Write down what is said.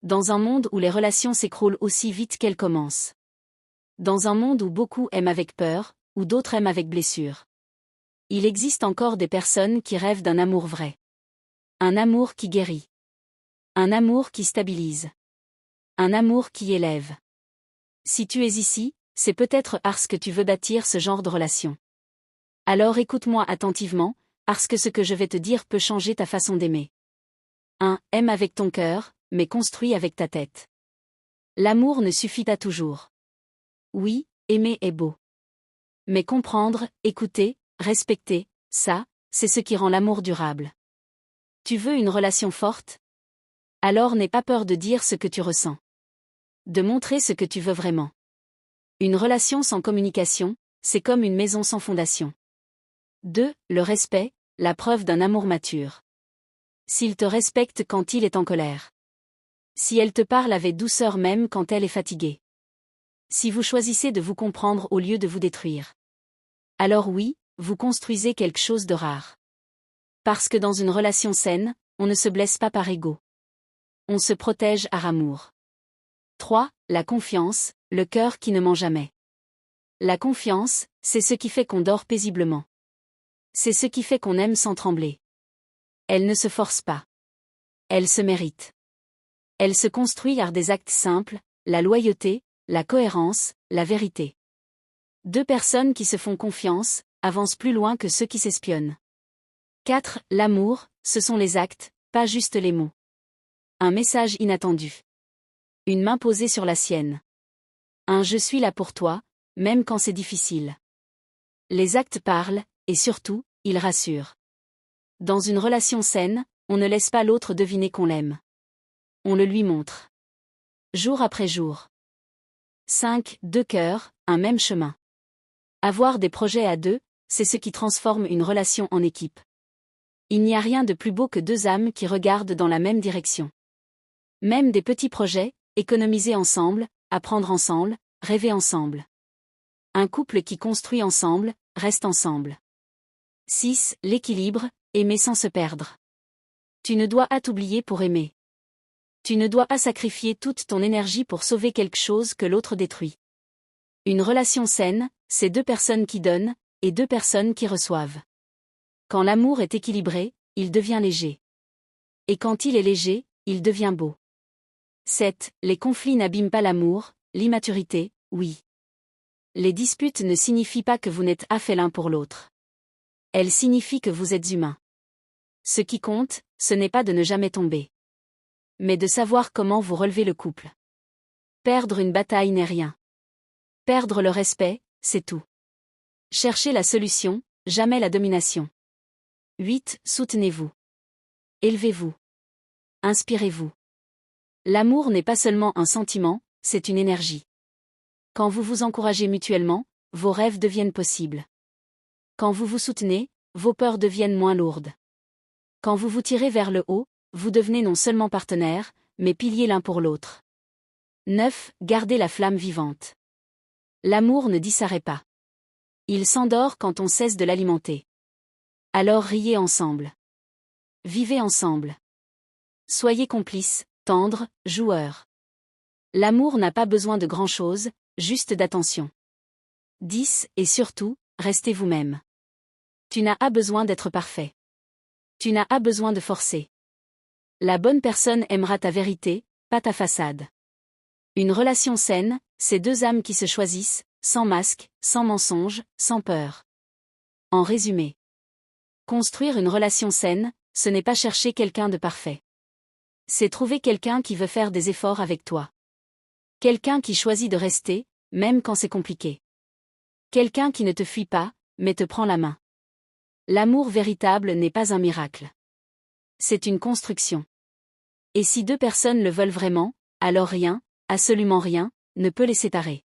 Dans un monde où les relations s'écroulent aussi vite qu'elles commencent. Dans un monde où beaucoup aiment avec peur, où d'autres aiment avec blessure. Il existe encore des personnes qui rêvent d'un amour vrai. Un amour qui guérit. Un amour qui stabilise. Un amour qui élève. Si tu es ici, c'est peut-être parce que tu veux bâtir ce genre de relation. Alors écoute-moi attentivement, parce que ce que je vais te dire peut changer ta façon d'aimer. 1. Aime avec ton cœur, mais construis avec ta tête. L'amour ne suffit pas toujours. Oui, aimer est beau. Mais comprendre, écouter, respecter, ça, c'est ce qui rend l'amour durable. Tu veux une relation forte? Alors n'aie pas peur de dire ce que tu ressens. De montrer ce que tu veux vraiment. Une relation sans communication, c'est comme une maison sans fondation. 2. Le respect, la preuve d'un amour mature. S'il te respecte quand il est en colère. Si elle te parle avec douceur même quand elle est fatiguée. Si vous choisissez de vous comprendre au lieu de vous détruire. Alors oui, vous construisez quelque chose de rare. Parce que dans une relation saine, on ne se blesse pas par ego. On se protège par amour. 3. La confiance, le cœur qui ne ment jamais. La confiance, c'est ce qui fait qu'on dort paisiblement. C'est ce qui fait qu'on aime sans trembler. Elle ne se force pas. Elle se mérite. Elle se construit par des actes simples, la loyauté, la cohérence, la vérité. 2 personnes qui se font confiance, avancent plus loin que ceux qui s'espionnent. 4. L'amour, ce sont les actes, pas juste les mots. Un message inattendu. Une main posée sur la sienne. Un « je suis là pour toi », même quand c'est difficile. Les actes parlent, et surtout, ils rassurent. Dans une relation saine, on ne laisse pas l'autre deviner qu'on l'aime. On le lui montre. Jour après jour. 5. 2 cœurs, un même chemin. Avoir des projets à 2, c'est ce qui transforme une relation en équipe. Il n'y a rien de plus beau que 2 âmes qui regardent dans la même direction. Même des petits projets, économiser ensemble, apprendre ensemble, rêver ensemble. Un couple qui construit ensemble, reste ensemble. 6. L'équilibre, aimer sans se perdre. Tu ne dois pas t'oublier pour aimer. Tu ne dois pas sacrifier toute ton énergie pour sauver quelque chose que l'autre détruit. Une relation saine, c'est 2 personnes qui donnent, et 2 personnes qui reçoivent. Quand l'amour est équilibré, il devient léger. Et quand il est léger, il devient beau. 7. Les conflits n'abîment pas l'amour, l'immaturité, oui. Les disputes ne signifient pas que vous n'êtes pas fait l'un pour l'autre. Elles signifient que vous êtes humain. Ce qui compte, ce n'est pas de ne jamais tomber. Mais de savoir comment vous relever le couple. Perdre une bataille n'est rien. Perdre le respect, c'est tout. Cherchez la solution, jamais la domination. 8. Soutenez-vous. Élevez-vous. Inspirez-vous. L'amour n'est pas seulement un sentiment, c'est une énergie. Quand vous vous encouragez mutuellement, vos rêves deviennent possibles. Quand vous vous soutenez, vos peurs deviennent moins lourdes. Quand vous vous tirez vers le haut, vous devenez non seulement partenaires, mais piliers l'un pour l'autre. 9. Gardez la flamme vivante. L'amour ne disparaît pas. Il s'endort quand on cesse de l'alimenter. Alors riez ensemble. Vivez ensemble. Soyez complices, tendres, joueurs. L'amour n'a pas besoin de grand-chose, juste d'attention. 10. Et surtout, restez vous-même. Tu n'as pas besoin d'être parfait. Tu n'as pas besoin de forcer. La bonne personne aimera ta vérité, pas ta façade. Une relation saine, c'est 2 âmes qui se choisissent, sans masque, sans mensonge, sans peur. En résumé. Construire une relation saine, ce n'est pas chercher quelqu'un de parfait. C'est trouver quelqu'un qui veut faire des efforts avec toi. Quelqu'un qui choisit de rester, même quand c'est compliqué. Quelqu'un qui ne te fuit pas, mais te prend la main. L'amour véritable n'est pas un miracle. C'est une construction. Et si 2 personnes le veulent vraiment, alors rien, absolument rien, ne peut les séparer.